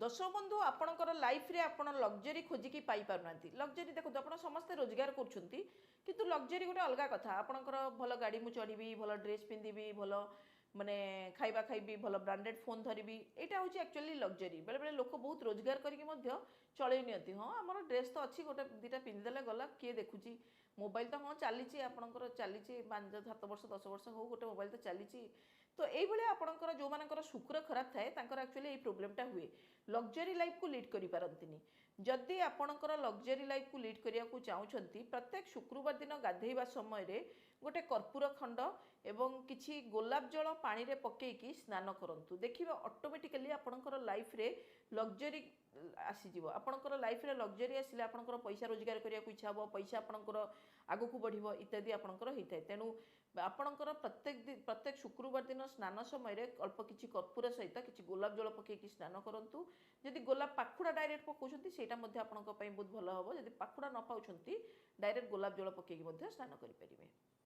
दर्शक बंधु आपणकर लाइफ रे आपण लग्जरी खोजिकी पाई पारनांती लग्जरी देखो आपण समस्त रोजगार करछंती किंतु लग्जरी गोटे अलग कथा आपणकर भल गाड़ी मु चढ़ी भल ड्रेस पिंधिबी भल माने खाइबा खाइबी भल ब्रांडेड फोन धरबी एटा होची एक्चुअली लग्जरी बेले बेले लोक बहुत रोजगार करके मध्य चलै नियंती हाँ आमर ड्रेस तो अच्छी गोटे दुटा पिंधिदेले गला किए देखुची मोबाइल तो हाँ चली आपणकर चली 5-7 वर्ष 10 वर्ष हो गोटे मोबाइल तो चली तो ये आपणकर जो मानकर शुक्र खराब थाए तांकर एक्चुअली ये प्रोब्लेमटा हुए लग्जरी लाइफ को लीड करि पारंतिनी जदि आपणकर लग्जरी लाइफ को लीड करिया को चाहुचंती प्रत्येक शुक्रवार दिन गाधेइबा समय रे गोटे कर्पूर खंड एवं किछि गोलाप जल पानी रे पकेकी स्नान करंतु देखिबा ऑटोमेटिकली आपणकर लाइफ रे लग्जरी आसीजिवो आपणकर लाइफ रे लग्जरी आसिले आपणकर पैसा रोजगार करिया को इच्छा हबो पैसा आपणकर आगु को बढ़िबो इत्यादि आपणकर होइथाय तेनु आपणकर प्रत्येक शुक्रवार दिन स्नान समय रे अल्प किछि कर्पूर सहित किछि गोलाप जल पकेकी स्नान करंतु जदि गोलाप पाखुड़ा डायरेक्ट पकाउछंती सेटा मध्ये आपणक पई बहुत भलो हबो जदि पाखुड़ा न पाउछंती डायरेक्ट गोलाप जल पकेकी मध्ये स्नान करि परिबे।